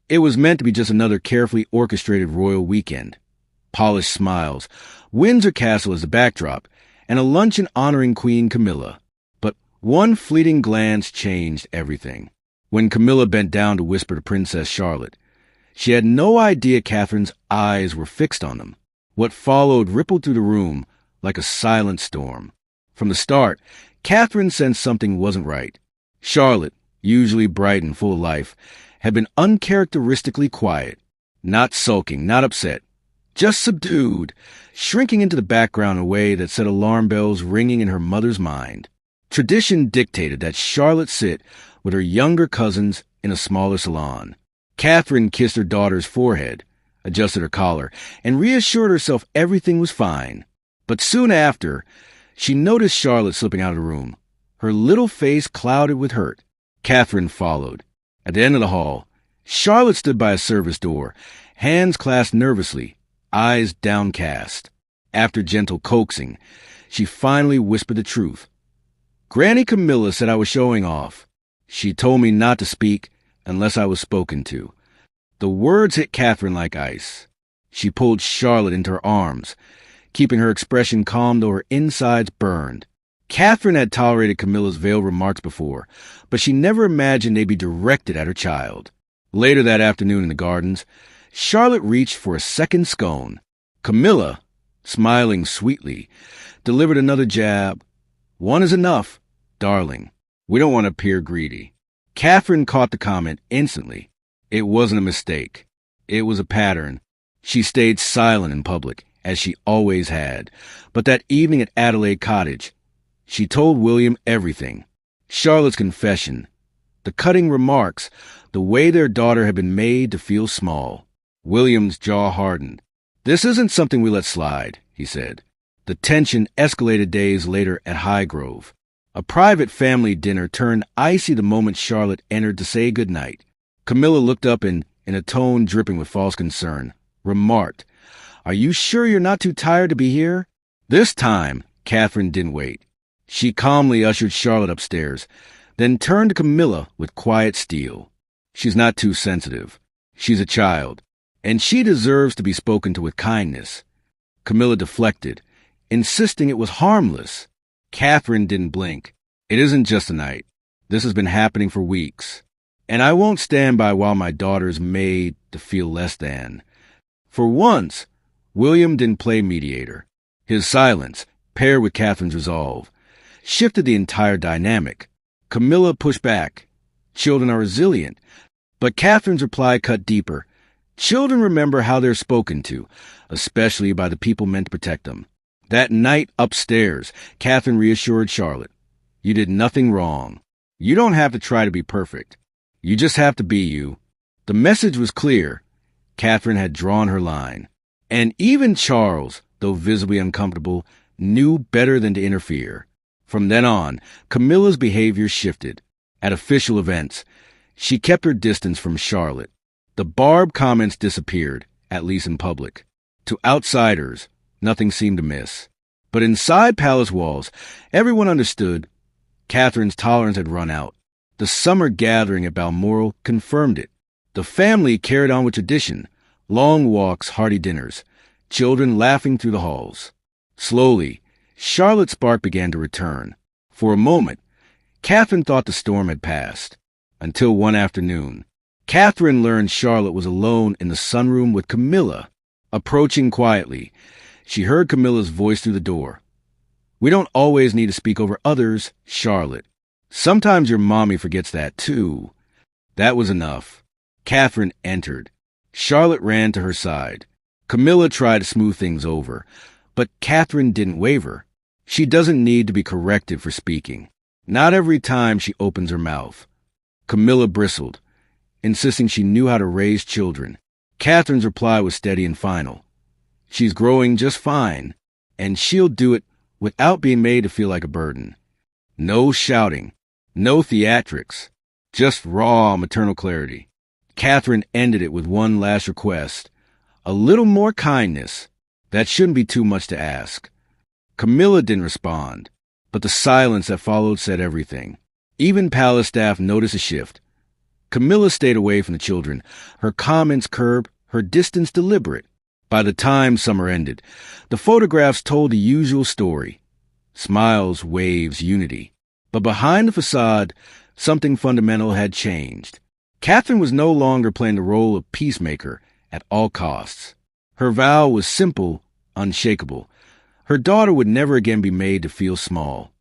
It was meant to be just another carefully orchestrated royal weekend. Polished smiles, Windsor Castle as the backdrop, and a luncheon honoring Queen Camilla. But one fleeting glance changed everything. When Camilla bent down to whisper to Princess Charlotte, she had no idea Catherine's eyes were fixed on them. What followed rippled through the room like a silent storm. From the start, Catherine sensed something wasn't right. Charlotte, usually bright and full of life, had been uncharacteristically quiet, not sulking, not upset, just subdued, shrinking into the background in a way that set alarm bells ringing in her mother's mind. Tradition dictated that Charlotte sit with her younger cousins in a smaller salon. Catherine kissed her daughter's forehead, adjusted her collar, and reassured herself everything was fine. But soon after, she noticed Charlotte slipping out of the room, her little face clouded with hurt. Catherine followed. At the end of the hall, Charlotte stood by a service door, hands clasped nervously, eyes downcast. After gentle coaxing, she finally whispered the truth. "Granny Camilla said I was showing off. She told me not to speak unless I was spoken to." The words hit Catherine like ice. She pulled Charlotte into her arms, keeping her expression calm though her insides burned. Catherine had tolerated Camilla's veiled remarks before, but she never imagined they'd be directed at her child. Later that afternoon in the gardens, Charlotte reached for a second scone. Camilla, smiling sweetly, delivered another jab. "One is enough, darling. We don't want to appear greedy." Catherine caught the comment instantly. It wasn't a mistake. It was a pattern. She stayed silent in public, as she always had. But that evening at Adelaide Cottage, she told William everything. Charlotte's confession, the cutting remarks, the way their daughter had been made to feel small. William's jaw hardened. "This isn't something we let slide," he said. The tension escalated days later at Highgrove. A private family dinner turned icy the moment Charlotte entered to say goodnight. Camilla looked up and, in a tone dripping with false concern, remarked, "Are you sure you're not too tired to be here?" This time, Catherine didn't wait. She calmly ushered Charlotte upstairs, then turned to Camilla with quiet steel. "She's not too sensitive. She's a child, and she deserves to be spoken to with kindness." Camilla deflected, insisting it was harmless. Catherine didn't blink. "It isn't just a night. This has been happening for weeks. And I won't stand by while my daughter's made to feel less than." For once, William didn't play mediator. His silence, paired with Catherine's resolve, shifted the entire dynamic. Camilla pushed back. "Children are resilient." But Catherine's reply cut deeper. "Children remember how they're spoken to, especially by the people meant to protect them." That night upstairs, Catherine reassured Charlotte. "You did nothing wrong. You don't have to try to be perfect. You just have to be you." The message was clear. Catherine had drawn her line. And even Charles, though visibly uncomfortable, knew better than to interfere. From then on, Camilla's behavior shifted. At official events, she kept her distance from Charlotte. The barbed comments disappeared, at least in public. To outsiders, nothing seemed amiss. But inside palace walls, everyone understood Catherine's tolerance had run out. The summer gathering at Balmoral confirmed it. The family carried on with tradition, long walks, hearty dinners, children laughing through the halls. Slowly, Charlotte's spark began to return. For a moment, Catherine thought the storm had passed. Until one afternoon, Catherine learned Charlotte was alone in the sunroom with Camilla. Approaching quietly, she heard Camilla's voice through the door. "We don't always need to speak over others, Charlotte. Sometimes your mommy forgets that, too." That was enough. Catherine entered. Charlotte ran to her side. Camilla tried to smooth things over, but Catherine didn't waver. She doesn't need to be corrected for speaking. Not every time she opens her mouth. Camilla bristled, insisting she knew how to raise children. Catherine's reply was steady and final. "She's growing just fine, and she'll do it without being made to feel like a burden." No shouting, no theatrics, just raw maternal clarity. Catherine ended it with one last request. "A little more kindness. That shouldn't be too much to ask." Camilla didn't respond, but the silence that followed said everything. Even palace staff noticed a shift. Camilla stayed away from the children, her comments curbed, her distance deliberate. By the time summer ended, the photographs told the usual story. Smiles, waves, unity. But behind the facade, something fundamental had changed. Catherine was no longer playing the role of peacemaker at all costs. Her vow was simple, unshakable. Her daughter would never again be made to feel small.